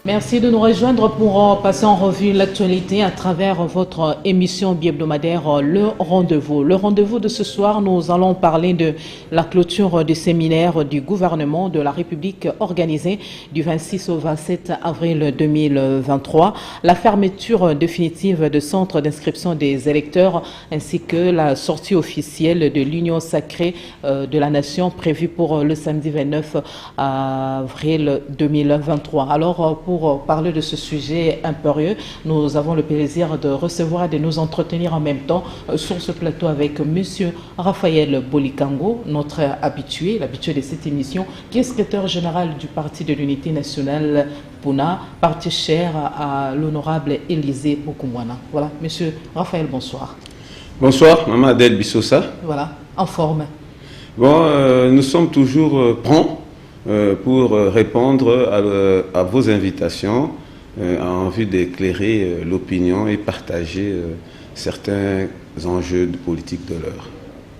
Merci de nous rejoindre pour passer en revue l'actualité à travers votre émission bi-hebdomadaire Le Rendez-vous. Le rendez-vous de ce soir, nous allons parler de la clôture du séminaire du gouvernement de la République organisé du 26 au 27 avril 2023, la fermeture définitive de centres d'inscription des électeurs ainsi que la sortie officielle de l'Union sacrée de la nation prévue pour le samedi 29 avril 2023. Alors, pour parler de ce sujet impérieux, nous avons le plaisir de recevoir et de nous entretenir en même temps sur ce plateau avec M. Raphaël Bolikango, notre habitué, l'habitué de cette émission, qui est secrétaire général du Parti de l'Unité nationale Puna, parti cher à l'honorable Élisée Okumwana. Voilà, M. Raphaël, bonsoir. Bonsoir, Maman Adèle Bissosa. Voilà, en forme. Bon, nous sommes toujours prompts pour répondre à vos invitations en vue d'éclairer l'opinion et partager certains enjeux de politique de l'heure.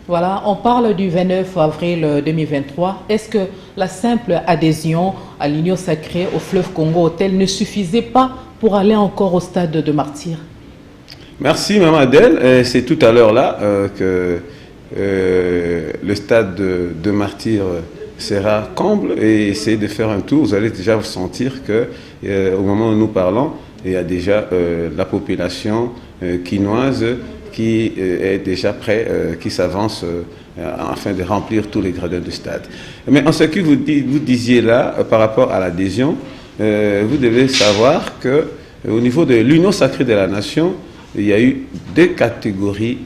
Voilà, on parle du 29 avril 2023. Est-ce que la simple adhésion à l'Union sacrée au fleuve Congo-Otel ne suffisait pas pour aller encore au stade de martyr? Merci, Maman Adèle. C'est tout à l'heure là que le stade de martyr sera comble et essayer de faire un tour. Vous allez déjà sentir que au moment où nous parlons, il y a déjà la population quinoise qui est déjà prête, qui s'avance afin de remplir tous les gradins du stade. Mais en ce que vous disiez là, par rapport à l'adhésion, vous devez savoir que au niveau de l'Union sacrée de la nation, il y a eu deux catégories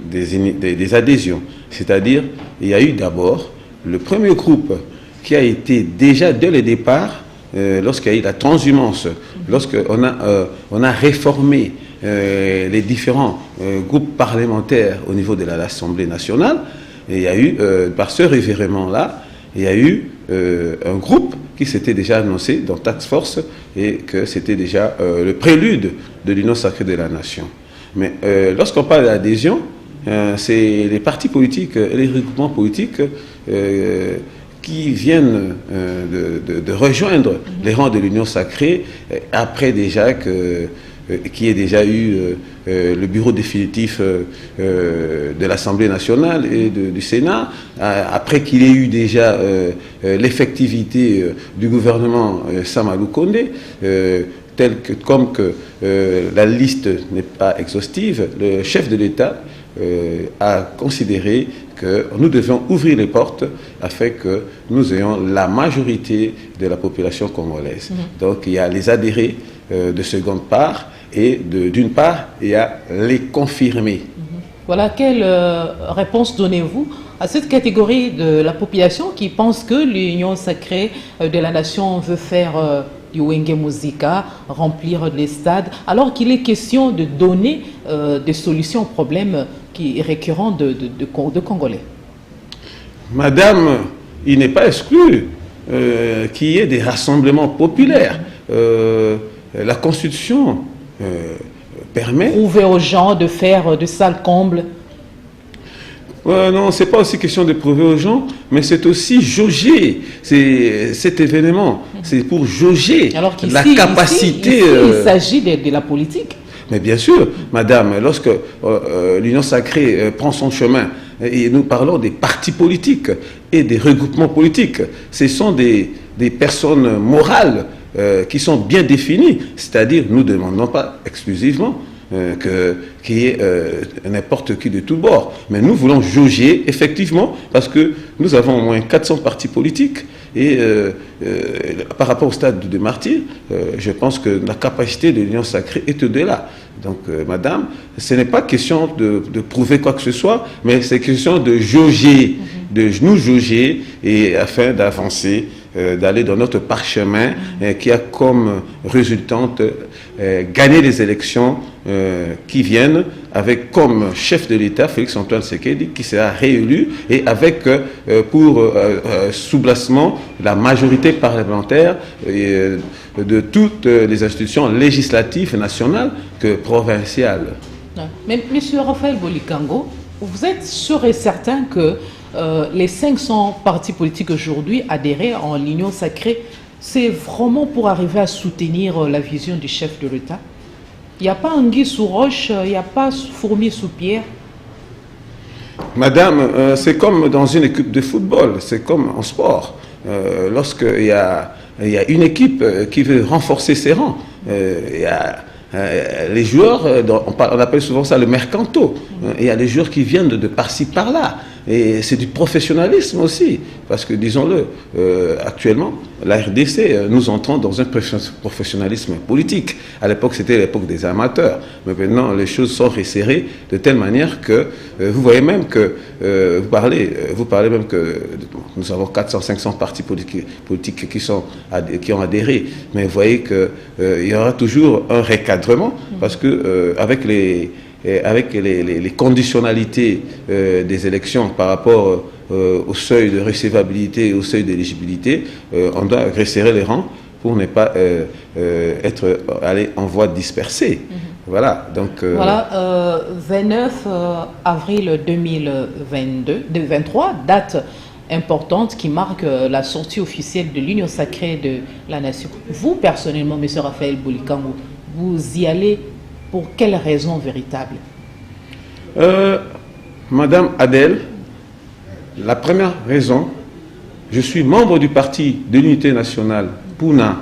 des adhésions. C'est-à-dire, il y a eu d'abord le premier groupe qui a été déjà dès le départ, lorsqu'il y a eu la transhumance, lorsqu'on a réformé les différents groupes parlementaires au niveau de l'Assemblée nationale, et il y a eu, par ce révérément-là, il y a eu un groupe qui s'était déjà annoncé dans Task Force et que c'était déjà le prélude de l'Union sacrée de la nation. Mais lorsqu'on parle d'adhésion, c'est les partis politiques et les regroupements politiques qui viennent de rejoindre les rangs de l'Union sacrée après déjà qu'il y ait déjà eu le bureau définitif de l'Assemblée nationale et du Sénat, après qu'il y ait eu déjà l'effectivité du gouvernement Samalou Kondé, comme que la liste n'est pas exhaustive, le chef de l'État a considéré que nous devions ouvrir les portes afin que nous ayons la majorité de la population congolaise. Donc il y a les adhérés de seconde part et d'une part il y a les confirmés. Voilà, quelle réponse donnez-vous à cette catégorie de la population qui pense que l'Union sacrée de la nation veut faire du Wenge Muzika, remplir les stades, alors qu'il est question de donner des solutions aux problèmes récurrents de Congolais? Madame, il n'est pas exclu qu'il y ait des rassemblements populaires. La Constitution permet... Prouver aux gens de faire de sales combles. Non, ce n'est pas aussi question de prouver aux gens, mais c'est aussi jauger cet événement. C'est pour jauger la capacité... Ici, il s'agit de la politique. Mais bien sûr, madame, lorsque l'Union sacrée prend son chemin, et nous parlons des partis politiques et des regroupements politiques, ce sont des personnes morales qui sont bien définies. C'est-à-dire, nous ne demandons pas exclusivement qu'il y ait n'importe qui de tous bords. Mais nous voulons jauger, effectivement, parce que nous avons au moins 400 partis politiques. Et par rapport au stade de martyr, je pense que la capacité de l'Union sacrée est au-delà. Donc, madame, ce n'est pas question de prouver quoi que ce soit, mais c'est question de jauger, de nous jauger, et afin d'avancer, d'aller dans notre parchemin qui a comme résultante gagner les élections qui viennent avec comme chef de l'État Félix-Antoine Tshisekedi qui sera réélu et avec pour soubassement la majorité parlementaire de toutes les institutions législatives nationales que provinciales. Mais M. Raphaël Bolikango, vous êtes sûr et certain que les 500 partis politiques aujourd'hui adhérés en l'Union sacrée, c'est vraiment pour arriver à soutenir la vision du chef de l'État? Il n'y a pas anguille sous roche, il n'y a pas fourmi sous pierre? Madame, c'est comme dans une équipe de football, c'est comme en sport. Lorsqu'il y a une équipe qui veut renforcer ses rangs, il y a les joueurs, on appelle souvent ça le mercanto. Il y a des joueurs qui viennent de par-ci, par-là. Et c'est du professionnalisme aussi. Parce que, disons-le, actuellement, la RDC, nous entrons dans un professionnalisme politique. À l'époque, c'était l'époque des amateurs. Mais maintenant, les choses sont resserrées de telle manière que vous voyez même que vous parlez même que nous avons 400-500 partis politiques qui ont adhéré. Mais vous voyez qu'il y aura toujours un recadrement parce que avec les conditionnalités des élections par rapport au seuil de recevabilité et au seuil d'éligibilité, on doit resserrer les rangs pour ne pas aller en voie dispersée. Voilà, donc... Voilà, 29 avril 2023, date importante qui marque la sortie officielle de l'Union sacrée de la nation. Vous, personnellement, M. Raphaël Boulikamou, vous y allez pour quelle raison véritable? Madame Adèle, la première raison, je suis membre du parti de l'unité nationale, PUNA,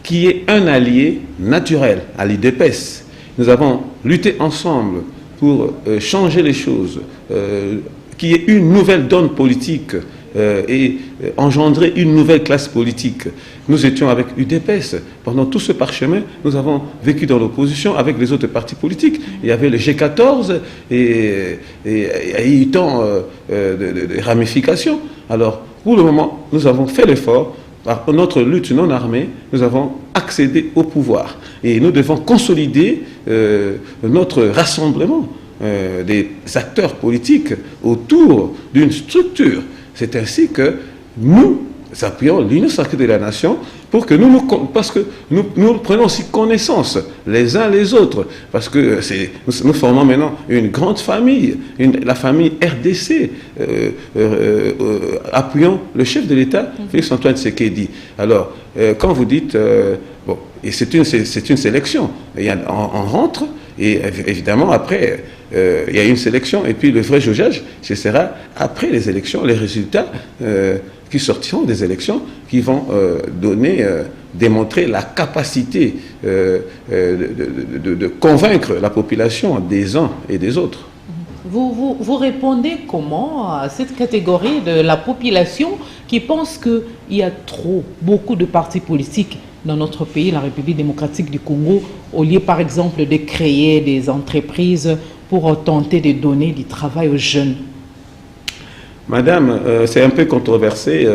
qui est un allié naturel à l'UDPS. Nous avons lutté ensemble pour changer les choses, qu'il y ait une nouvelle donne politique et engendrer une nouvelle classe politique. Nous étions avec UDPS. Pendant tout ce parchemin, nous avons vécu dans l'opposition avec les autres partis politiques. Il y avait le G14 et il y a eu tant de ramifications. Alors, pour le moment, nous avons fait l'effort. Par notre lutte non armée, nous avons accédé au pouvoir. Et nous devons consolider notre rassemblement des acteurs politiques autour d'une structure. C'est ainsi que nous appuyons l'Union sacrée de la nation pour que parce que nous prenons aussi connaissance les uns les autres, parce que nous formons maintenant une grande famille, la famille RDC, appuyant le chef de l'État, Félix Antoine Tshisekedi. Alors, quand vous dites, bon, et c'est une sélection, on rentre, et évidemment après, il y a une sélection, et puis le vrai jugeage, ce sera après les élections, les résultats qui sortiront des élections, qui vont démontrer la capacité de convaincre la population des uns et des autres. Vous répondez comment à cette catégorie de la population qui pense qu'il y a beaucoup de partis politiques dans notre pays, la République démocratique du Congo, au lieu par exemple de créer des entreprises pour tenter de donner du travail aux jeunes? Madame, c'est un peu controversé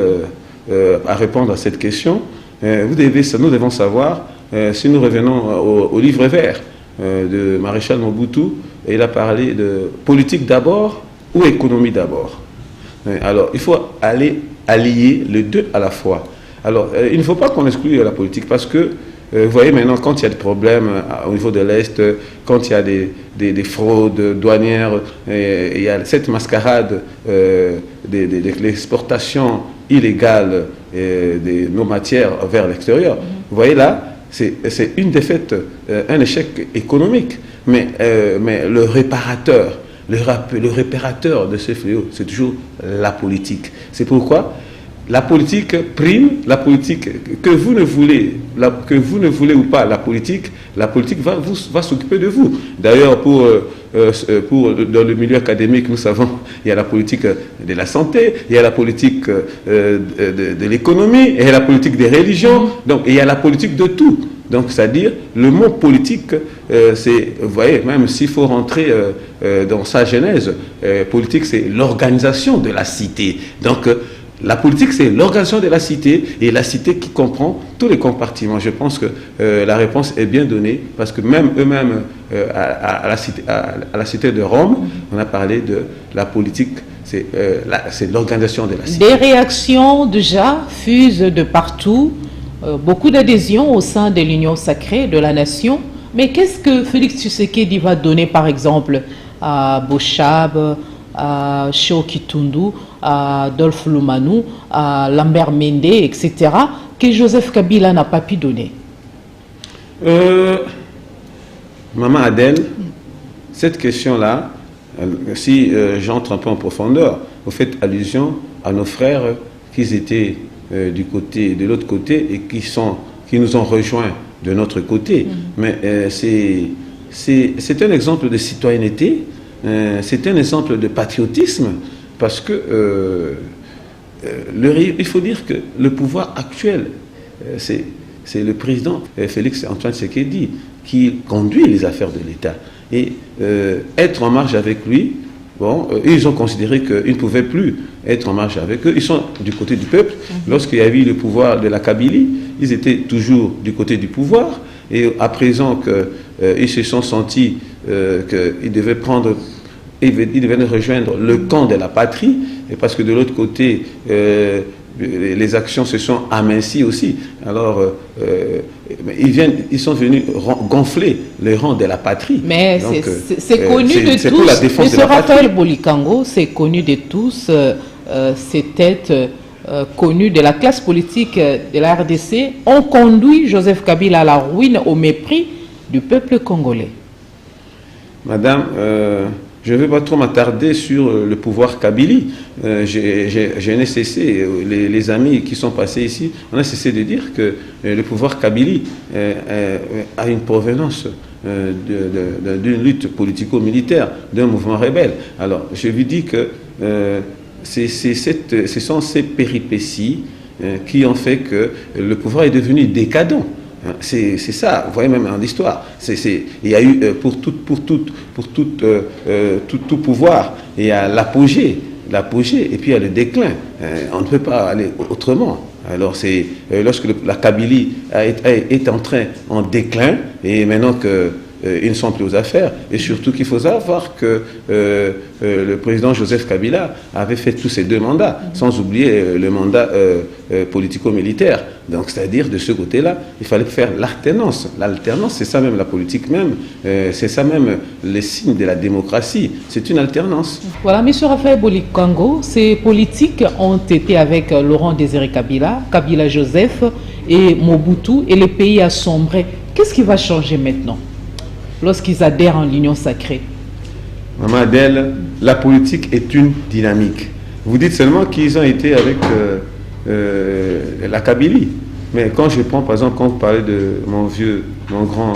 à répondre à cette question. Nous devons savoir, si nous revenons au livre vert de Maréchal Mobutu, il a parlé de politique d'abord ou économie d'abord. Alors, il faut allier les deux à la fois. Alors, il ne faut pas qu'on exclue la politique parce que, vous voyez maintenant, quand il y a des problèmes au niveau de l'Est, quand il y a des fraudes douanières, il y a cette mascarade de l'exportation illégale de nos matières vers l'extérieur. Vous voyez là, c'est une défaite, un échec économique. Mais le réparateur de ce fléau, c'est toujours la politique. C'est pourquoi la politique prime, la politique que vous ne voulez ou pas, la politique va s'occuper de vous. D'ailleurs, dans le milieu académique, nous savons, il y a la politique de la santé, il y a la politique de l'économie, il y a la politique des religions, donc il y a la politique de tout. Donc, c'est-à-dire, le mot politique, vous voyez, même s'il faut rentrer dans sa genèse, politique, c'est l'organisation de la cité. Donc, la politique, c'est l'organisation de la cité, et la cité qui comprend tous les compartiments. Je pense que la réponse est bien donnée, parce que même eux-mêmes, à la cité de Rome, on a parlé de la politique, c'est l'organisation de la cité. Des réactions déjà fusent de partout, beaucoup d'adhésions au sein de l'Union sacrée de la nation. Mais qu'est-ce que Félix Tshisekedi va donner, par exemple, à Bochab, à Shoki Tundu, à Adolphe Lumanou, à Lambert Mende, etc., que Joseph Kabila n'a pas pu donner? Maman Adèle, cette question-là, si j'entre un peu en profondeur, vous faites allusion à nos frères qui étaient de l'autre côté et qui nous ont rejoints de notre côté. Mais c'est un exemple de citoyenneté, c'est un exemple de patriotisme, parce que il faut dire que le pouvoir actuel, c'est le président Félix Antoine Tshisekedi qui conduit les affaires de l'État. Et être en marge avec lui, bon, ils ont considéré qu'ils ne pouvaient plus être en marge avec eux. Ils sont du côté du peuple. Lorsqu'il y a eu le pouvoir de la Kabylie, ils étaient toujours du côté du pouvoir. Et à présent qu'ils se sont sentis qu'ils devaient rejoindre le camp de la patrie, et parce que de l'autre côté, les actions se sont amincies aussi. Alors, ils sont venus gonfler les rangs de la patrie. Mais c'est connu de tous. Pour la défense de la Raphaël Bolikango, c'est connu de tous. C'était connu de la classe politique de la RDC. On conduit Joseph Kabila à la ruine au mépris du peuple congolais. Madame, je ne vais pas trop m'attarder sur le pouvoir Kabylie. Je n'ai cessé, les amis qui sont passés ici, on a cessé de dire que le pouvoir Kabylie a une provenance d'une lutte politico-militaire, d'un mouvement rebelle. Alors, je lui dis que ce sont ces péripéties qui ont fait que le pouvoir est devenu décadent. C'est ça, vous voyez, même en histoire. Il y a eu pour tout pouvoir, il y a l'apogée, et puis il y a le déclin. On ne peut pas aller autrement. Alors c'est lorsque la Kabylie est en déclin, et maintenant qu'ils ne sont plus aux affaires, et surtout qu'il faut savoir que le président Joseph Kabila avait fait tous ses 2 mandats, sans oublier le mandat politico-militaire. Donc, c'est-à-dire, de ce côté-là, il fallait faire l'alternance. L'alternance, c'est ça même la politique même, c'est ça même les signes de la démocratie. C'est une alternance. Voilà, M. Raphaël Bolikango, ces politiques ont été avec Laurent Désiré Kabila, Kabila Joseph et Mobutu, et le pays a sombré. Qu'est-ce qui va changer maintenant, lorsqu'ils adhèrent en l'union sacrée? Maman Adèle, la politique est une dynamique. Vous dites seulement qu'ils ont été avec la Kabylie. Mais quand je prends, par exemple, quand vous parlez de mon grand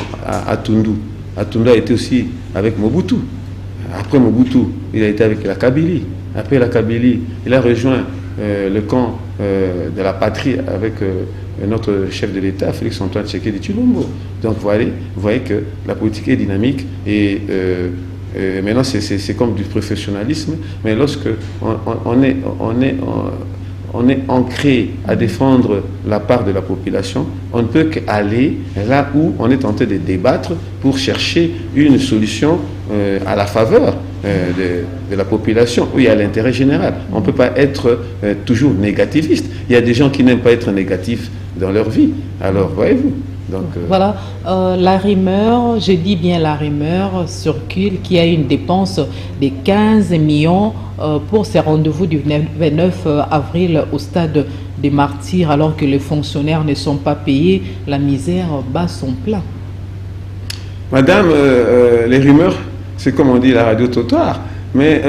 Atundu, Atundu a été aussi avec Mobutu. Après Mobutu, il a été avec la Kabylie. Après la Kabylie, il a rejoint le camp de la patrie avec notre chef de l'État, Félix Antoine Tshisekedi Tshilombo. Donc vous voyez que la politique est dynamique et maintenant c'est comme du professionnalisme, mais lorsque on est ancré à défendre la part de la population, on ne peut qu'aller là où on est en train de débattre pour chercher une solution à la faveur de la population, où il y a l'intérêt général. On ne peut pas être toujours négativiste. Il y a des gens qui n'aiment pas être négatifs dans leur vie. Alors, voyez-vous. Donc, voilà, la rumeur, je dis bien la rumeur, circule qu'il y a une dépense de 15 millions pour ces rendez-vous du 29 avril au stade des Martyrs, alors que les fonctionnaires ne sont pas payés. La misère bat son plein. Madame, les rumeurs, c'est comme on dit la radio trottoir, mais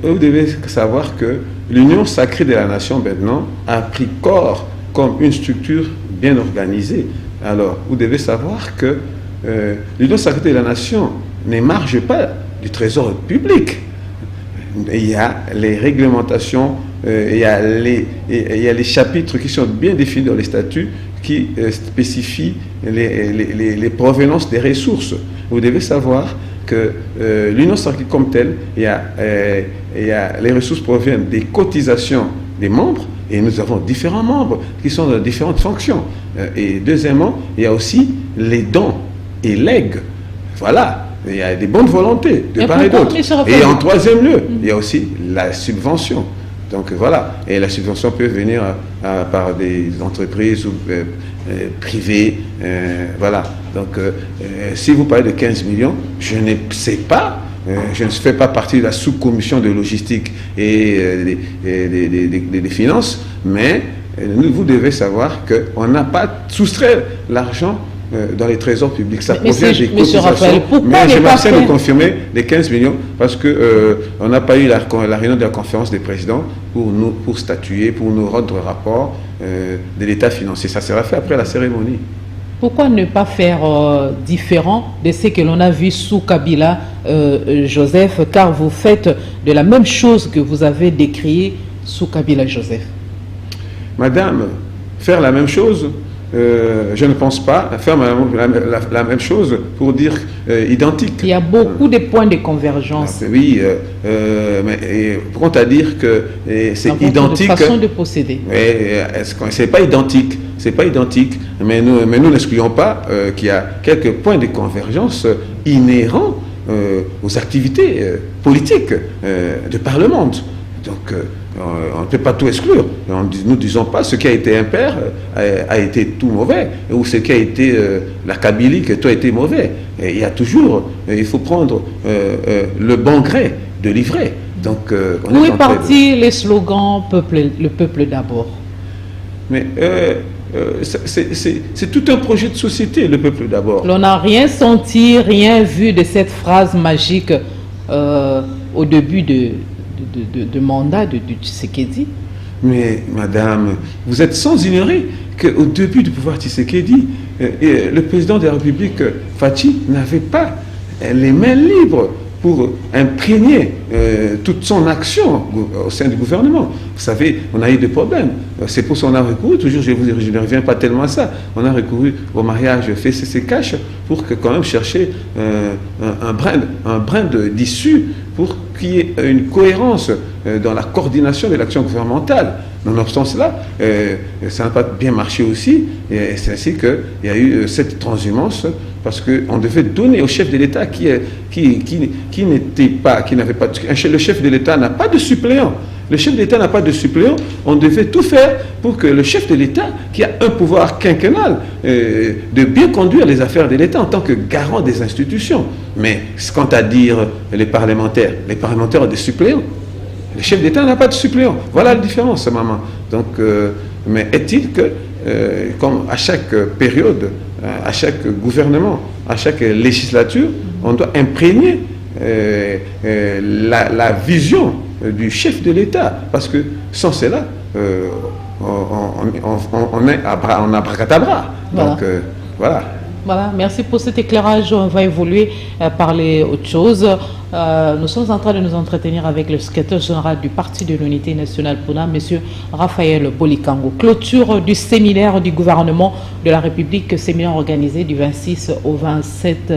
vous devez savoir que l'Union sacrée de la nation maintenant a pris corps comme une structure bien organisée. Alors, vous devez savoir que l'Union sacrée de la nation n'émarge pas du trésor public. Il y a les réglementations, il y a les chapitres qui sont bien définis dans les statuts qui spécifient les provenances des ressources. Vous devez savoir que l'Union sacrée comme telle, les ressources proviennent des cotisations des membres, et nous avons différents membres qui sont dans différentes fonctions. Et deuxièmement, il y a aussi les dons et legs. Voilà, il y a des bonnes volontés de part et d'autre. Et en troisième lieu, il y a aussi la subvention. Donc voilà, et la subvention peut venir par des entreprises ou privées. Voilà, donc si vous parlez de 15 millions, je ne sais pas je ne fais pas partie de la sous-commission de logistique et des finances, mais vous devez savoir qu'on n'a pas soustrait l'argent dans les trésors publics. Ça provient des cotisations. Mais je m'abstiens de confirmer les 15 millions parce qu'on n'a pas eu la réunion de la conférence des présidents pour statuer, pour nous rendre rapport de l'état financier. Ça sera fait après la cérémonie. Pourquoi ne pas faire différent de ce que l'on a vu sous Kabila, Joseph, car vous faites de la même chose que vous avez décrit sous Kabila, Joseph? Madame, faire la même chose, je ne pense pas faire la même chose pour dire identique. Il y a beaucoup de points de convergence. Oui, mais prompt à dire que c'est identique. De façon de procéder. C'est pas identique. C'est pas identique. Mais nous n'excluons pas qu'il y a quelques points de convergence inhérents aux activités politiques de par le monde. Donc, on ne peut pas tout exclure. Nous ne disons pas ce qui a été impair a été tout mauvais, ou ce qui a été la Kabylie que tout a été mauvais. Et il y a toujours, il faut prendre le bon gré de livrer. Donc, où est parti les slogans le peuple d'abord? Mais c'est tout un projet de société, le peuple d'abord. On n'a rien senti, rien vu de cette phrase magique au début de mandat de Tshisekedi. Mais madame, vous êtes sans ignorer qu'au début du pouvoir Tshisekedi, le président de la République, Fachi, n'avait pas les mains libres pour imprégner toute son action au sein du gouvernement. Vous savez, on a eu des problèmes. C'est pour ça qu'on a recouru, toujours je ne reviens pas tellement à ça, on a recouru au mariage fait cesser cash pour que quand même chercher un brin d'issue pour qu'il y ait une cohérence dans la coordination de l'action gouvernementale. Nonobstant cela, ça n'a pas bien marché aussi, et c'est ainsi qu'il y a eu cette transhumance, parce qu'on devait donner au chef de l'État n'avait pas le chef de l'État n'a pas de suppléant. Le chef de l'État n'a pas de suppléant. On devait tout faire pour que le chef de l'État, qui a un pouvoir quinquennal, de bien conduire les affaires de l'État en tant que garant des institutions. Mais quant à dire les parlementaires ont des suppléants. Le chef d'État n'a pas de suppléant. Voilà la différence, maman. Donc, mais est-il que, comme à chaque période, à chaque gouvernement, à chaque législature, on doit imprégner la vision du chef de l'État, parce que sans cela, on est en abracadabra. Voilà. Donc, voilà. Voilà, merci pour cet éclairage. On va évoluer, parler autre chose. Nous sommes en train de nous entretenir avec le secrétaire général du Parti de l'Unité nationale PUNA, M. Raphaël Bolikango. Clôture du séminaire du gouvernement de la République, séminaire organisé du 26 au 27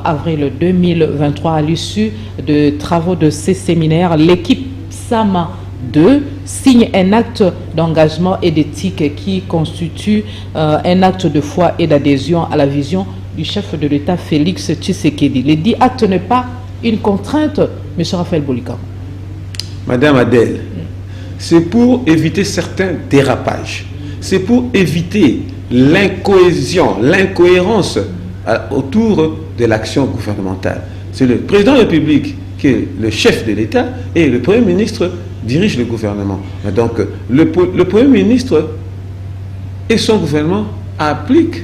avril 2023. À l'issue de travaux de ces séminaires, l'équipe SAMA 2 signe un acte d'engagement et d'éthique qui constitue un acte de foi et d'adhésion à la vision du chef de l'État Félix Tshisekedi. Le dit acte n'est pas une contrainte, M. Raphaël Bolikango. Madame Adèle, c'est pour éviter certains dérapages, c'est pour éviter l'incohésion, l'incohérence autour de l'action gouvernementale. C'est le président de la République qui est le chef de l'État et le Premier ministre dirige le gouvernement. Donc, le Premier ministre et son gouvernement appliquent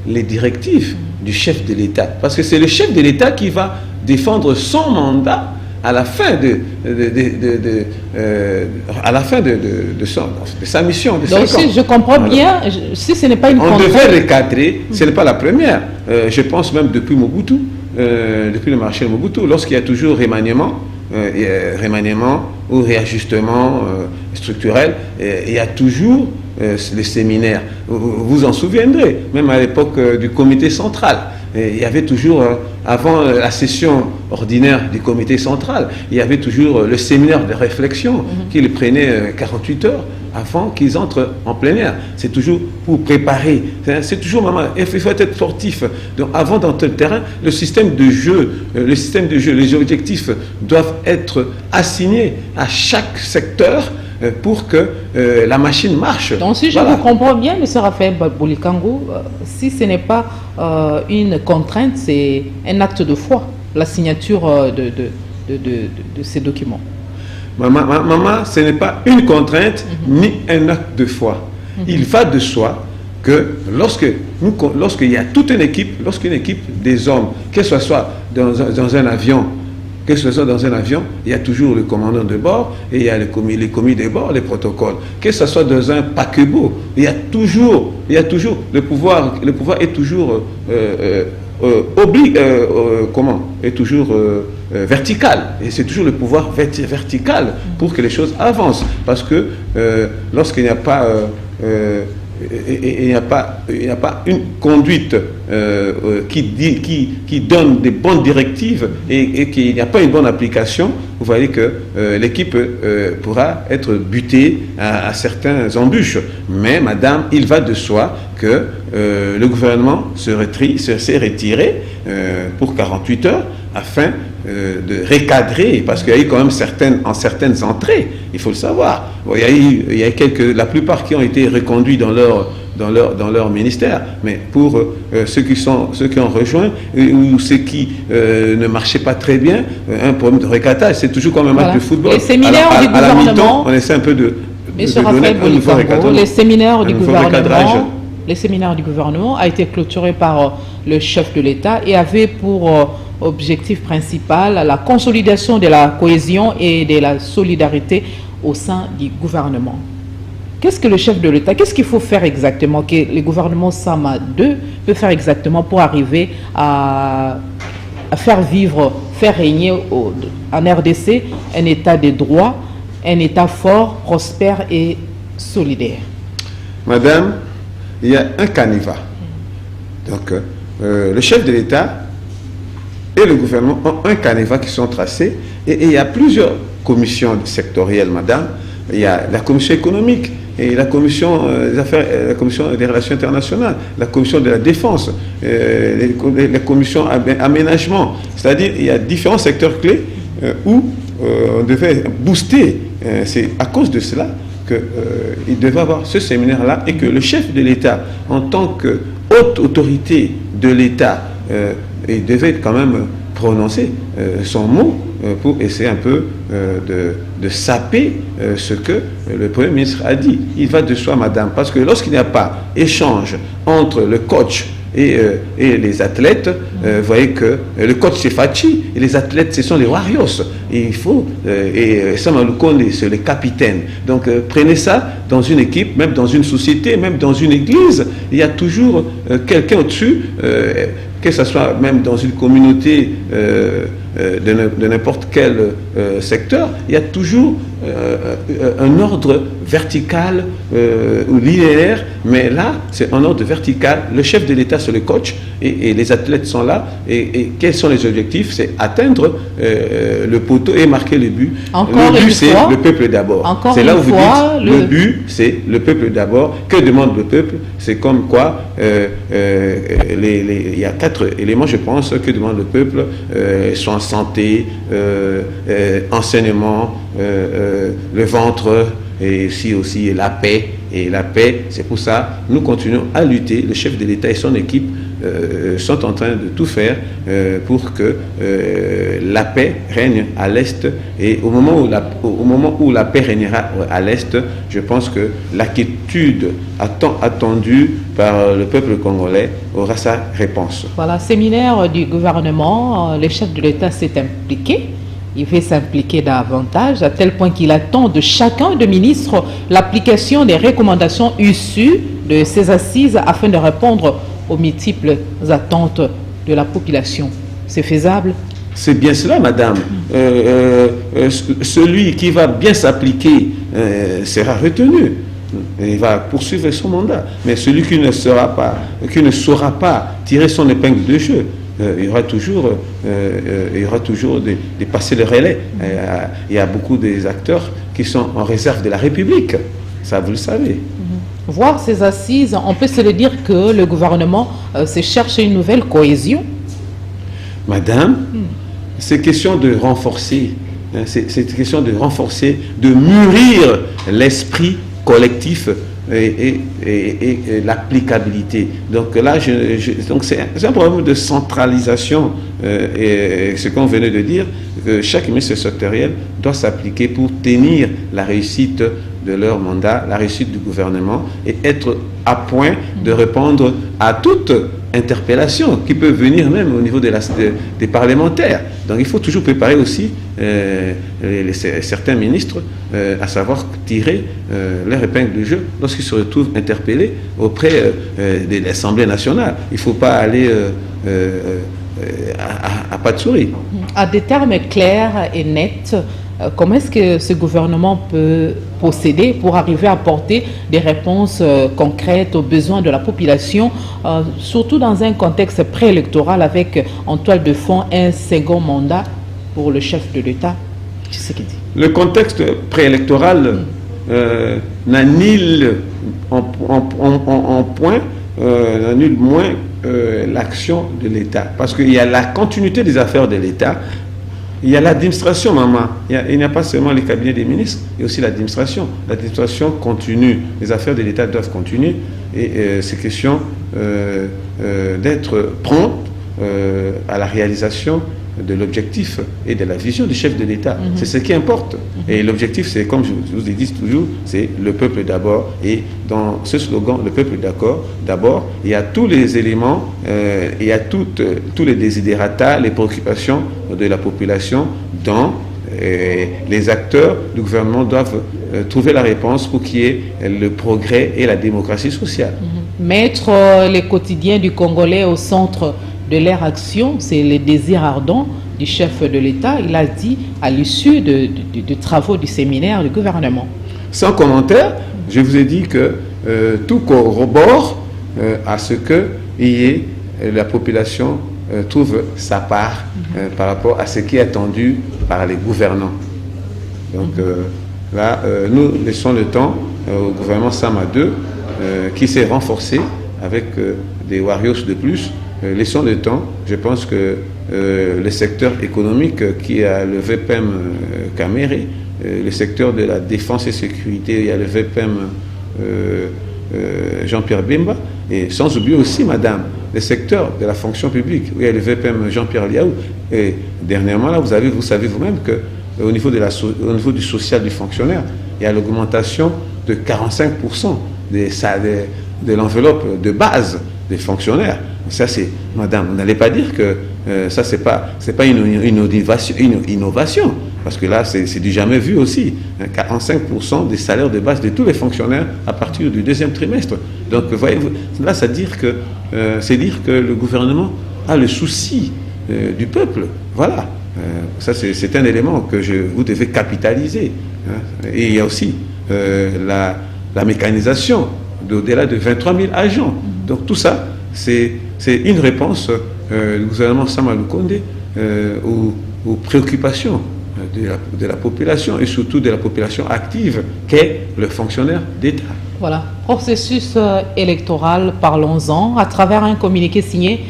les directives du chef de l'État. Parce que c'est le chef de l'État qui va défendre son mandat à la fin de sa mission. Donc, si je comprends bien, si ce n'est pas une on contrainte... devait recadrer, ce n'est pas la première. Je pense même depuis Mobutu, depuis le marché de Mobutu, lorsqu'il y a toujours remaniement ou réajustement structurel, il y a toujours les séminaires. Vous vous en souviendrez, même à l'époque du comité central. Il y avait toujours, avant la session ordinaire du comité central, il y avait toujours le séminaire de réflexion qui les prenait 48 heures avant qu'ils entrent en plein air. C'est toujours pour préparer. C'est toujours, maman, il faut être sportif. Donc, avant d'entrer le terrain, le système de jeu, les objectifs doivent être assignés à chaque secteur pour que la machine marche. Donc, si je vous comprends bien, M. Raphaël Bolikango, si ce n'est pas une contrainte, c'est un acte de foi. la signature de ces documents? Maman, ce n'est pas une contrainte ni un acte de foi. Il va de soi que lorsqu'il y a toute une équipe, lorsqu'une équipe des hommes, que ce soit dans un avion, il y a toujours le commandant de bord et il y a les commis de bord, les protocoles. Que ce soit dans un paquebot, il y a toujours le pouvoir est toujours vertical. Et c'est toujours le pouvoir vertical pour que les choses avancent. Parce que lorsqu'il n'y a pas il n'y a pas une conduite qui donne des bonnes directives et qu'il n'y a pas une bonne application, vous voyez que l'équipe pourra être butée à certains embûches. Mais madame, il va de soi que le gouvernement s'est retiré pour 48 heures afin de recadrer, parce qu'il y a eu quand même certaines entrées, il faut le savoir. Bon, il y a la plupart qui ont été reconduits dans leur ministère, mais pour ceux qui ont rejoint ou ceux qui ne marchaient pas très bien, un problème de recadrage, c'est toujours comme un match de football. Les séminaires du gouvernement, à la mi-temps, on essaie un peu de donner un nouveau recadrage. Les séminaires du gouvernement a été clôturé par le chef de l'État et avait pour objectif principal la consolidation de la cohésion et de la solidarité au sein du gouvernement. Qu'est-ce que le chef de l'État, qu'est-ce qu'il faut faire exactement, que le gouvernement Sama 2 peut faire exactement pour arriver à faire régner en RDC un État de droit, un État fort, prospère et solidaire? Madame, il y a un canevas. Donc, le chef de l'État et le gouvernement ont un canevas qui sont tracés. Et il y a plusieurs commissions sectorielles, madame. Il y a la commission économique et la commission des affaires, la commission des relations internationales, la commission de la défense, la commission aménagement. C'est-à-dire, il y a différents secteurs clés où on devait booster. C'est à cause de cela qu'il devait avoir ce séminaire-là et que le chef de l'État, en tant que haute autorité de l'État, il devait quand même prononcer son mot pour essayer un peu de saper ce que le Premier ministre a dit. Il va de soi, madame, parce que lorsqu'il n'y a pas échange entre le coach et les athlètes, vous voyez que le coach c'est Fachi et les athlètes ce sont les Warriors. Et il faut, et Samaloukonde c'est le capitaine. Donc prenez ça dans une équipe, même dans une société, même dans une église, il y a toujours quelqu'un au-dessus, que ce soit même dans une communauté de n'importe quel secteur, il y a toujours un ordre vertical ou linéaire, mais là c'est un ordre vertical. Le chef de l'État c'est le coach et les athlètes sont là et quels sont les objectifs? C'est atteindre le poteau et marquer le but. Le but c'est le peuple d'abord. C'est là où vous dites le but c'est le peuple d'abord. Que demande le peuple? C'est comme quoi il y a 4 éléments je pense que demande le peuple, soins santé, enseignement, le ventre et aussi la paix. Et la paix, c'est pour ça nous continuons à lutter. Le chef de l'État et son équipe sont en train de tout faire pour que la paix règne à l'Est. Et au moment où la paix régnera à l'Est, je pense que l'inquiétude attendue par le peuple congolais aura sa réponse. Voilà, séminaire du gouvernement, le chef de l'État s'est impliqué. Il veut s'impliquer davantage à tel point qu'il attend de chacun des ministres l'application des recommandations issues de ces assises afin de répondre aux multiples attentes de la population. C'est faisable? C'est bien cela, madame. Celui qui va bien s'appliquer sera retenu. Il va poursuivre son mandat. Mais celui qui ne saura pas tirer son épingle de jeu, il y aura toujours de passer le relais. Il y a beaucoup des acteurs qui sont en réserve de la République. Ça, vous le savez. Voir ces assises, on peut se le dire que le gouvernement se cherche une nouvelle cohésion. Madame, c'est question de renforcer, c'est question de renforcer, de mûrir l'esprit collectif et l'applicabilité. Donc là, donc c'est un problème de centralisation, et ce qu'on venait de dire, que chaque ministre sectoriel doit s'appliquer pour tenir la réussite de leur mandat, la réussite du gouvernement, et être à point de répondre à toute interpellation qui peut venir même au niveau des parlementaires. Donc il faut toujours préparer aussi certains ministres à savoir tirer leur épingle du jeu lorsqu'ils se retrouvent interpellés auprès de l'Assemblée nationale. Il ne faut pas aller à pas de souris. À des termes clairs et nets, comment est-ce que ce gouvernement peut procéder pour arriver à apporter des réponses concrètes aux besoins de la population, surtout dans un contexte préélectoral avec en toile de fond un second mandat pour le chef de l'État? C'est ce qu'il dit. Le contexte préélectoral n'annule en point, n'annule moins l'action de l'État. Parce qu'il y a la continuité des affaires de l'État. Il y a l'administration, maman. Il n'y a pas seulement les cabinets des ministres, il y a aussi l'administration. L'administration continue. Les affaires de l'État doivent continuer. Et c'est question d'être prompt à la réalisation de l'objectif et de la vision du chef de l'État. C'est ce qui importe. Et l'objectif, c'est, comme je vous ai dit toujours, c'est le peuple d'abord. Et dans ce slogan, le peuple d'abord, il y a tous les éléments, il y a tous les desiderata, les préoccupations de la population dont les acteurs du gouvernement doivent trouver la réponse pour qu'il y ait le progrès et la démocratie sociale. Mettre les quotidiens du Congolais au centre de leur action, c'est les désirs ardents du chef de l'État. Il a dit à l'issue de travaux du séminaire du gouvernement. Sans commentaire, je vous ai dit que tout corrobore à ce que la population trouve sa part par rapport à ce qui est attendu par les gouvernants. Donc là, nous laissons le temps au gouvernement Sama 2 qui s'est renforcé avec des warriors de plus. Laissons le temps. Je pense que le secteur économique qui a le VPM Caméré, le secteur de la défense et sécurité, il y a le VPM Jean-Pierre Bemba, et sans oublier aussi, madame, le secteur de la fonction publique, où il y a le VPM Jean-Pierre Liaou. Et dernièrement, là, vous savez vous-même qu'au niveau, au niveau du social du fonctionnaire, il y a l'augmentation de 45% de l'enveloppe de base des fonctionnaires. Ça, c'est, madame, vous n'allez pas dire que ça, c'est pas une innovation, parce que là, c'est du jamais vu aussi. 45% des salaires de base de tous les fonctionnaires à partir du deuxième trimestre. Donc, voyez-vous, là, c'est dire que le gouvernement a le souci du peuple. Voilà. Ça, c'est un élément que vous devez capitaliser. Et il y a aussi la mécanisation d'au-delà de 23 000 agents. Donc, tout ça, c'est une réponse du gouvernement Sama Lukonde aux préoccupations de la population et surtout de la population active qu'est le fonctionnaire d'État. Voilà, processus électoral, parlons-en, à travers un communiqué signé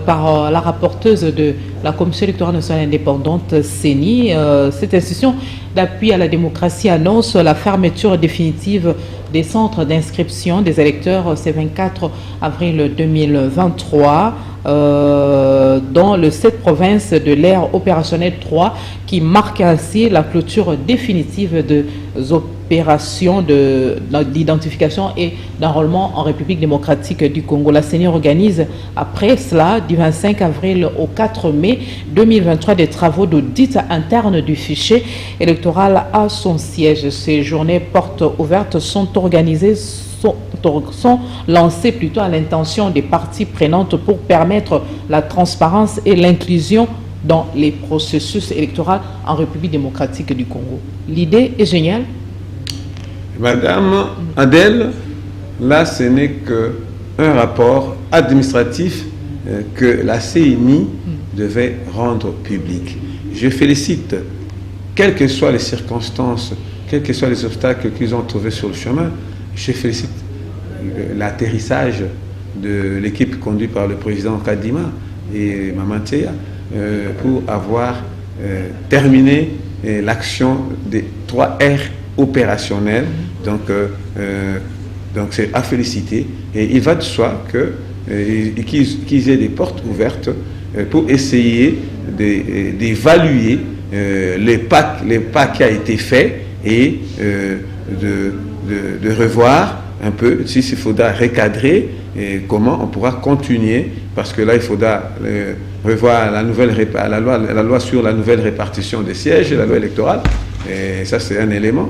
par la rapporteuse de la Commission électorale nationale indépendante, CENI. Cette institution d'appui à la démocratie annonce la fermeture définitive des centres d'inscription des électeurs ce 24 avril 2023 dans les 7 provinces de l'ère opérationnelle 3 qui marque ainsi la clôture définitive des opérations d'identification et d'enrôlement en République démocratique du Congo. La CENI organise après cela du 25 avril au 4 mai 2023 des travaux d'audit interne du fichier électoral à son siège. Ces journées portes ouvertes sont organisées sont lancées plutôt à l'intention des parties prenantes pour permettre la transparence et l'inclusion dans les processus électoraux en République démocratique du Congo. L'idée est géniale. Madame Adèle, là ce n'est qu'un rapport administratif que la CENI devait rendre public. Je félicite, quelles que soient les circonstances, quels que soient les obstacles qu'ils ont trouvés sur le chemin, je félicite l'atterrissage de l'équipe conduite par le président Kadima et Mamanteya pour avoir terminé l'action des 3 R opérationnels. Donc, Donc c'est à féliciter. Et il va de soi qu'ils aient des portes ouvertes pour essayer d'évaluer les pas qui a été fait et de revoir un peu s'il faudra recadrer et comment on pourra continuer, parce que là il faudra revoir la loi sur la nouvelle répartition des sièges, la loi électorale, et ça c'est un élément.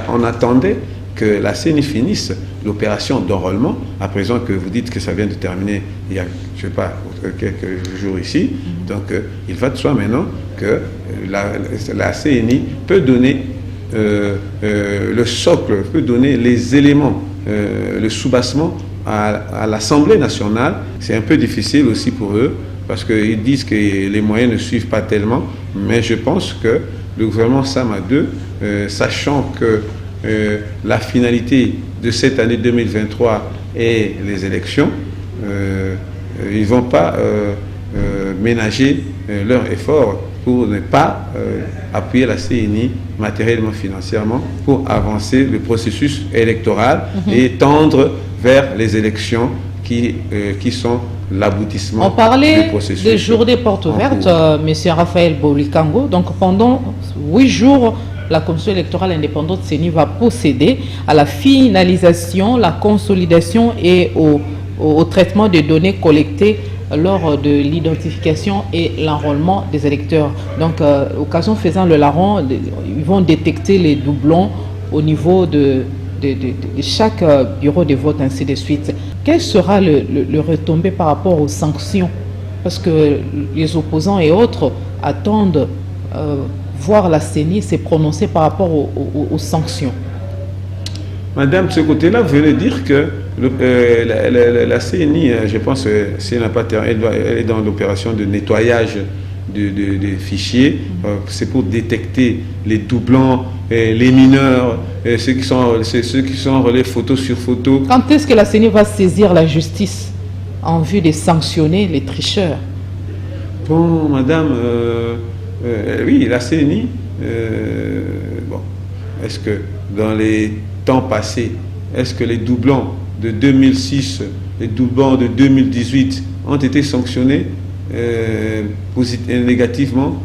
On attendait que la CENI finisse l'opération d'enrôlement, à présent que vous dites que ça vient de terminer il y a, je ne sais pas, quelques jours ici. Donc il va de soi maintenant que la CENI peut donner le socle, peut donner les éléments, le soubassement à l'Assemblée nationale. C'est un peu difficile aussi pour eux, parce qu'ils disent que les moyens ne suivent pas tellement, mais je pense que le gouvernement Sama 2, sachant que la finalité de cette année 2023 est les élections, ils ne vont pas ménager leur effort pour ne pas appuyer la CENI matériellement, financièrement, pour avancer le processus électoral et tendre vers les élections qui sont l'aboutissement du processus. On parlait des journées portes ouvertes, M. Raphaël Bolikango. Donc pendant 8 jours, la Commission électorale indépendante CENI va procéder à la finalisation, la consolidation et au traitement des données collectées lors de l'identification et l'enrôlement des électeurs. Donc, occasion faisant le larron, ils vont détecter les doublons au niveau de chaque bureau de vote, ainsi de suite. Quel sera le retombé par rapport aux sanctions? Parce que les opposants et autres attendent voir la CENI se prononcer par rapport aux sanctions. Madame, de ce côté-là, vous venez dire que la CENI, je pense, si elle n'a pas elle est dans l'opération de nettoyage des fichiers. C'est pour détecter les doublons, les mineurs, ceux qui sont relais photo sur photo. Quand est-ce que la CENI va saisir la justice en vue de sanctionner les tricheurs? Bon, madame, oui, la CENI, bon, est-ce que dans les temps passés, est-ce que les doublons de 2006, les doublons de 2018 ont été sanctionnés négativement,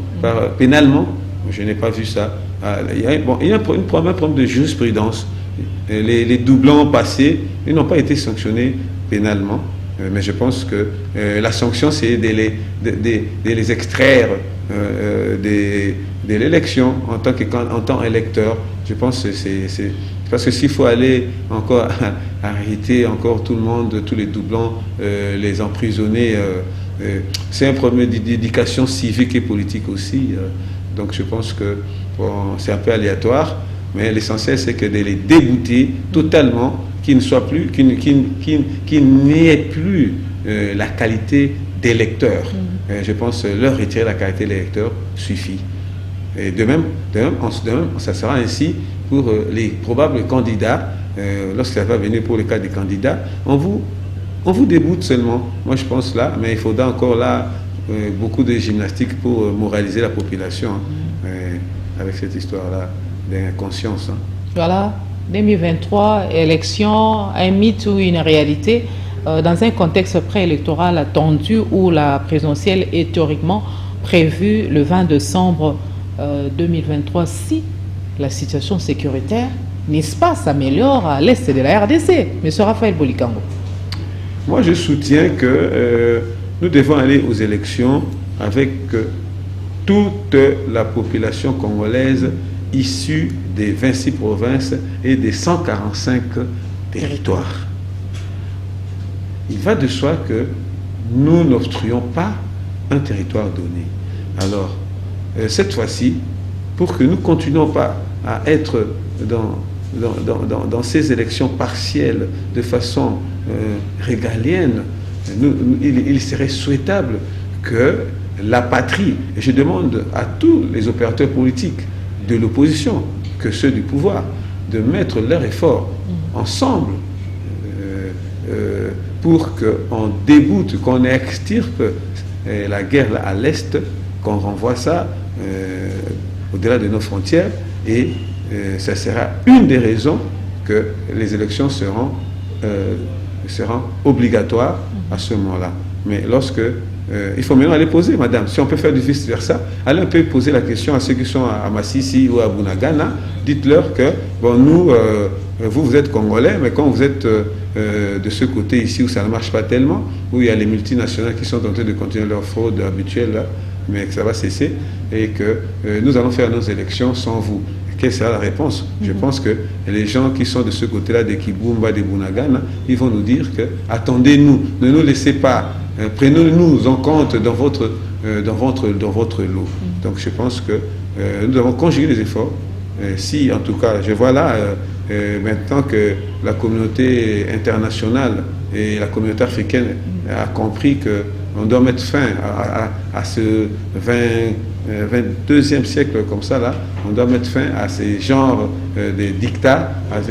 pénalement? Je n'ai pas vu ça. Il y a un problème de jurisprudence. Les doublons passés, ils n'ont pas été sanctionnés pénalement, mais je pense que la sanction, c'est de les extraire de l'élection en tant qu'électeur. Je pense que c'est parce que s'il faut aller encore arrêter encore tout le monde, tous les doublons, les emprisonner, c'est un problème d'éducation civique et politique aussi. Donc je pense que c'est un peu aléatoire, mais l'essentiel c'est que de les débouter totalement, qu'il ne soit plus, qu'il n'y ait plus la qualité d'électeur. Je pense que leur retirer la qualité d'électeur suffit. Et de même, ça sera ainsi pour les probables candidats. Lorsqu'il va venir pour le cas des candidats, on vous déboute seulement. Moi je pense là, mais il faudra encore là beaucoup de gymnastique pour moraliser la population avec cette histoire-là d'inconscience. Voilà, 2023, élection, un mythe ou une réalité, dans un contexte préélectoral attendu où la présidentielle est théoriquement prévue le 20 décembre 2023, si la situation sécuritaire, n'est-ce pas, s'améliore à l'est de la RDC. M. Raphaël Bolikango. Moi, je soutiens que nous devons aller aux élections avec toute la population congolaise issue des 26 provinces et des 145 territoires. Il va de soi que nous n'octroyons pas un territoire donné. Alors, cette fois-ci, pour que nous ne continuions pas à être dans ces élections partielles de façon régalienne, il serait souhaitable que la patrie, et je demande à tous les opérateurs politiques de l'opposition, que ceux du pouvoir, de mettre leur effort ensemble pour qu'on déboute, qu'on extirpe la guerre à l'Est, qu'on renvoie ça au-delà de nos frontières, et ça sera une des raisons que les élections seront obligatoires à ce moment-là. Mais lorsque il faut maintenant aller poser, madame, si on peut faire du vice-versa, allez un peu poser la question à ceux qui sont à Massissi ou à Bunagana, dites-leur que, bon, nous, vous êtes Congolais, mais quand vous êtes de ce côté ici où ça ne marche pas tellement, où il y a les multinationales qui sont en train de continuer leur fraude habituelle, là, mais que ça va cesser, et que nous allons faire nos élections sans vous. Quelle sera la réponse? Je pense que les gens qui sont de ce côté-là, des Kibumba, des Bunagana, ils vont nous dire que attendez-nous, ne nous laissez pas, prenez-nous en compte dans votre lot. Donc je pense que nous avons conjugué les efforts. Si en tout cas, je vois là maintenant que la communauté internationale et la communauté africaine a compris que on doit mettre fin à ce 22e siècle comme ça, là, on doit mettre fin à ces genres de dictats, à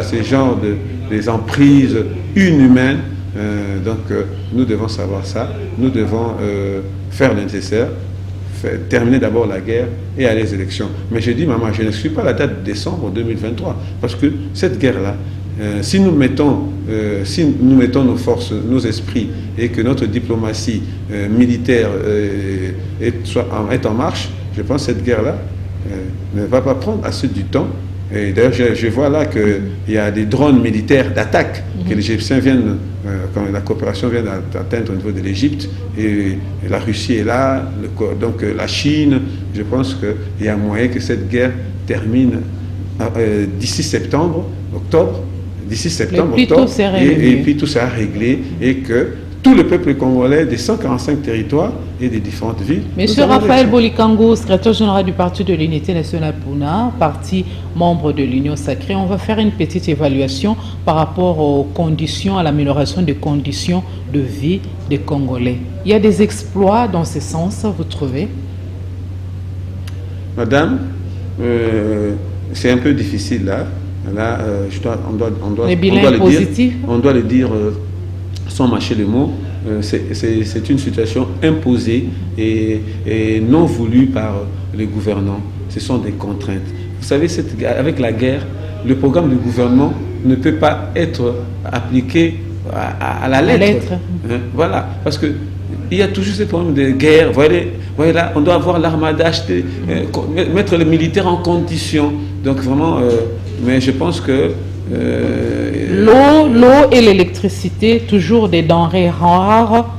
ces genres des emprises inhumaines. Donc nous devons savoir ça, nous devons faire le nécessaire, terminer d'abord la guerre et aller aux élections. Mais je dis, maman, je n'exclus pas la date de décembre 2023, parce que cette guerre-là, si nous mettons nos forces, nos esprits, et que notre diplomatie militaire est en marche, je pense que cette guerre-là ne va pas prendre assez du temps. Et d'ailleurs, je vois là qu'il y a des drones militaires d'attaque que les Égyptiens viennent, quand la coopération vient d'atteindre au niveau de l'Égypte, et la Russie est là, donc la Chine. Je pense qu'il y a moyen que cette guerre termine d'ici septembre, octobre, et puis tout sera réglé, et que tout le peuple congolais des 145 territoires et des différentes villes. Monsieur Raphaël Bolikango, secrétaire général du Parti de l'Unité nationale Puna, parti membre de l'Union sacrée, on va faire une petite évaluation par rapport aux conditions, à l'amélioration des conditions de vie des Congolais. Il y a des exploits dans ce sens, vous trouvez? Madame, c'est un peu difficile là. Là, on doit le dire sans mâcher les mots. C'est une situation imposée et non voulue par les gouvernants. Ce sont des contraintes. Vous savez, avec la guerre, le programme du gouvernement ne peut pas être appliqué à la lettre. Hein, voilà, parce que il y a toujours ces problèmes de guerre. Voyez là, on doit avoir l'armada, mettre les militaires en condition. Donc vraiment, mais je pense que l'eau et l'électricité, toujours des denrées rares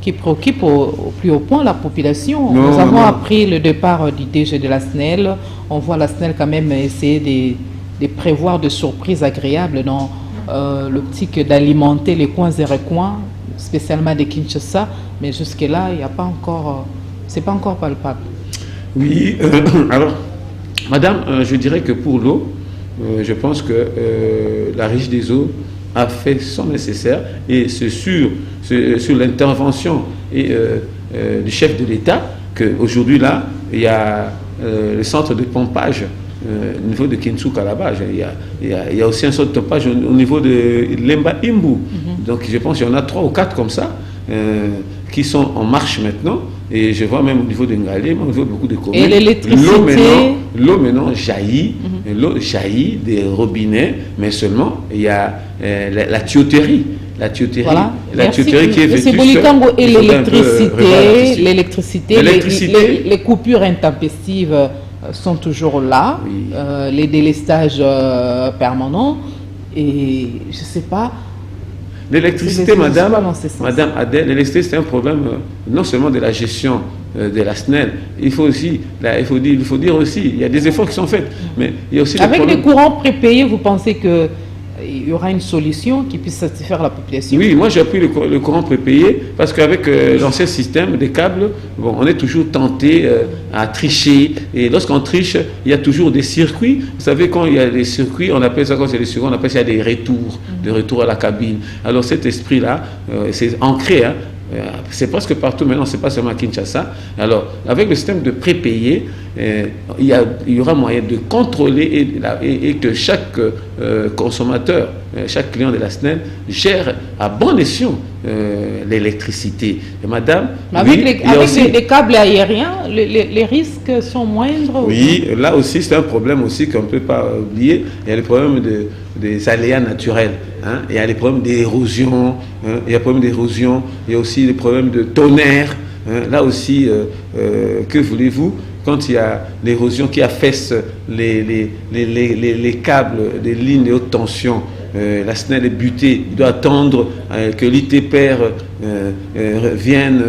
qui préoccupent au plus haut point la population. Nous avons appris le départ du DG de la SNEL. On voit la SNEL quand même essayer de prévoir de surprises agréables dans l'optique d'alimenter les coins et recoins, spécialement de Kinshasa. Mais jusque-là, il n'y a pas encore, c'est pas encore palpable. Oui, alors, madame, je dirais que pour l'eau, je pense que la Régie des eaux a fait son nécessaire, et c'est sur l'intervention du chef de l'État qu'aujourd'hui là, il y a le centre de pompage au niveau de Kinshasa là-bas. Il y a aussi un centre de pompage au niveau de Lemba Imbu. Donc je pense qu'il y en a 3 ou 4 comme ça qui sont en marche maintenant. Et je vois même au niveau de Ngalé, au niveau de beaucoup de communes. Et l'électricité, l'eau maintenant jaillit, l'eau jaillit des robinets, mais seulement il y a la tuyauterie. La tuyauterie, voilà. La tuyauterie qui est vêtue. M. Bolikango, et l'électricité, les coupures intempestives sont toujours là, oui. Les délestages permanents, et je ne sais pas. L'électricité, madame Adèle, l'électricité, c'est un problème non seulement de la gestion de la SNEL, il faut dire aussi, il y a des efforts qui sont faits, mais il y a aussi avec les courants prépayés, vous pensez que il y aura une solution qui puisse satisfaire la population? Oui, moi j'ai appris le courant prépayé parce qu'avec l'ancien système des câbles, bon, on est toujours tenté à tricher. Et lorsqu'on triche, il y a toujours des circuits. Vous savez, quand il y a des circuits, on appelle ça, quand c'est des circuits, on appelle ça des retours, des retours à la cabine. Alors cet esprit-là, c'est ancré, hein. C'est presque partout maintenant, c'est pas seulement à Kinshasa. Alors, avec le système de prépayé, il y aura moyen de contrôler et que chaque consommateur, chaque client de la SNEL gère à bon escient l'électricité. Et madame, avec oui, les câbles aériens, les risques sont moindres. Oui, là aussi, c'est un problème aussi qu'on ne peut pas oublier. Il y a le problème des aléas naturels. Hein. Il y a les problèmes d'érosion. Hein. Il y a les problèmes d'érosion. Il y a aussi les problèmes de tonnerre. Hein. Là aussi, que voulez-vous? Quand il y a l'érosion qui affaisse les câbles des lignes de haute tension, la SNEL est butée, il doit attendre que l'ITPR vienne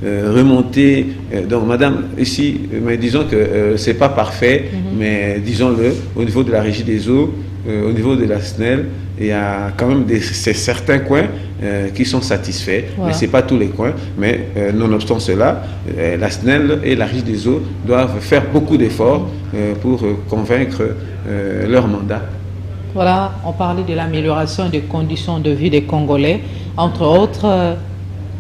remonter. Donc, madame, ici, mais disons que c'est pas parfait, mais disons-le, au niveau de la régie des eaux, au niveau de la SNEL, il y a quand même certains coins qui sont satisfaits, voilà. Mais ce n'est pas tous les coins. Mais nonobstant cela, la SNEL et la régie des eaux doivent faire beaucoup d'efforts pour convaincre leur mandat. Voilà, on parlait de l'amélioration des conditions de vie des Congolais. Entre autres,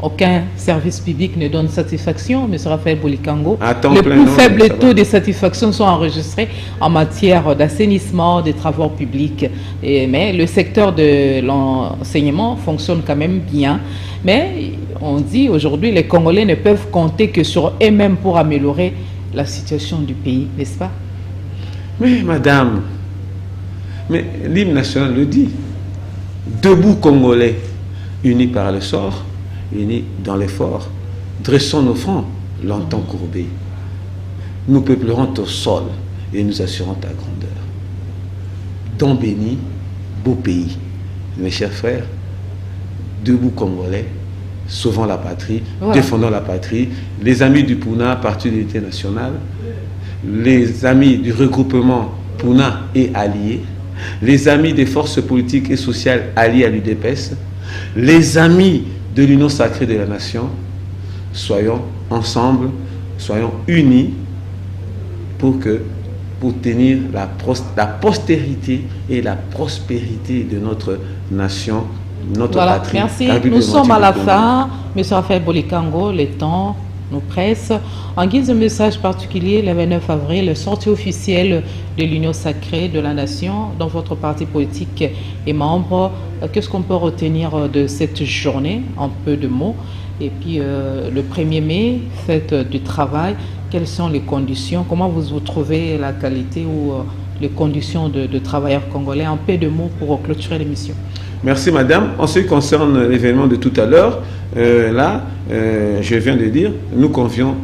aucun service public ne donne satisfaction, M. Raphaël Bolikango. Les plus faibles taux de satisfaction sont enregistrés en matière d'assainissement, des travaux publics. Mais le secteur de l'enseignement fonctionne quand même bien. Mais on dit aujourd'hui les Congolais ne peuvent compter que sur eux-mêmes pour améliorer la situation du pays, n'est-ce pas? Mais madame, mais l'hymne national le dit. Debout Congolais, unis par le sort, unis dans l'effort, dressons nos fronts, longtemps courbés. Nous peuplerons au sol et nous assurons ta grandeur. Don béni, beau pays. Mes chers frères, debout Congolais, sauvons la patrie, voilà. Défendons la patrie. Les amis du PUNA, Parti de l'Unité nationale, les amis du regroupement PUNA et alliés, les amis des forces politiques et sociales alliées à l'UDPS, les amis de l'Union sacrée de la nation, soyons ensemble, soyons unis pour tenir la postérité et la prospérité de notre nation, notre patrie. Merci. Nous sommes à la fin. M. Raphaël Bolikango, le temps nous presse. En guise de message particulier, le 29 avril, sortie officielle de l'Union sacrée de la nation, dont votre parti politique est membre. Qu'est-ce qu'on peut retenir de cette journée? En peu de mots. Et puis le 1er mai, fête du travail. Quelles sont les conditions? Comment vous trouvez la qualité ou les conditions de travailleurs congolais? En peu de mots pour clôturer l'émission. Merci madame. En ce qui concerne l'événement de tout à l'heure, je viens de dire, nous convions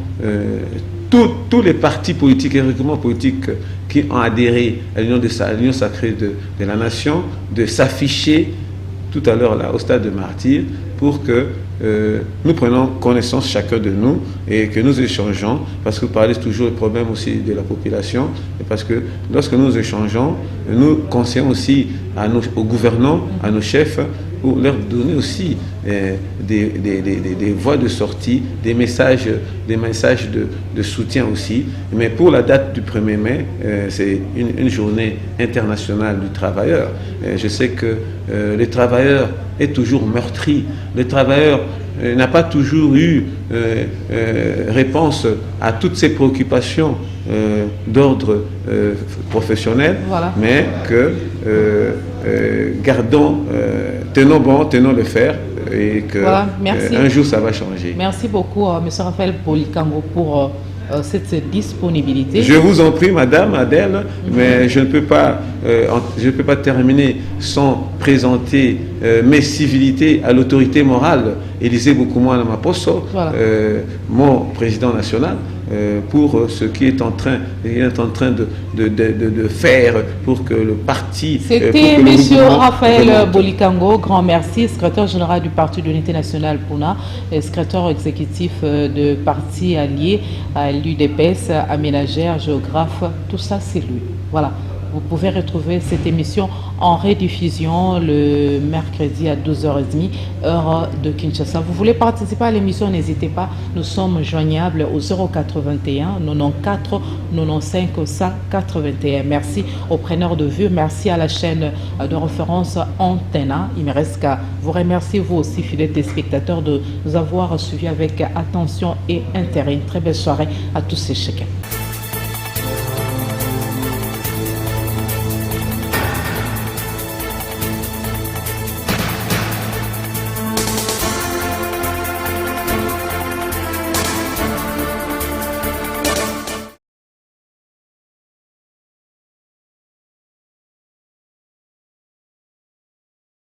tous les partis politiques et regroupements politiques qui ont adhéré à l'Union sacrée de la nation de s'afficher tout à l'heure là au stade de Martyrs pour que nous prenons connaissance chacun de nous et que nous échangeons, parce que vous parlez toujours des problèmes aussi de la population, et parce que lorsque nous échangeons, nous conseillons aussi aux gouvernants, à nos chefs, pour leur donner aussi des voies de sortie, des messages de soutien aussi. Mais pour la date du 1er mai, c'est une journée internationale du travailleur. Je sais que le travailleur est toujours meurtri. Le travailleur n'a pas toujours eu réponse à toutes ses préoccupations d'ordre professionnel, voilà. Mais que tenons bon, tenons le fer et que voilà, un jour ça va changer. Merci beaucoup M. Raphaël Bolikango pour cette disponibilité. Je vous en prie madame Adèle, mais je ne peux pas terminer sans présenter mes civilités à l'autorité morale Élisée Boukoumouana Maposo, voilà. Mon président national, pour ce qui est en train de faire pour que le parti... C'était M. Raphaël Bolikango, grand merci, secrétaire général du Parti de l'Unité nationale PUNA, et secrétaire exécutif de parti allié à l'UDPS, aménagère, géographe, tout ça c'est lui. Voilà. Vous pouvez retrouver cette émission en rediffusion le mercredi à 12h30, heure de Kinshasa. Vous voulez participer à l'émission, n'hésitez pas. Nous sommes joignables au 081 94 95 181. Merci aux preneurs de vue. Merci à la chaîne de référence Antena. Il me reste qu'à vous remercier, vous aussi, fidèles téléspectateurs, de nous avoir suivis avec attention et intérêt. Une très belle soirée à tous et chacun.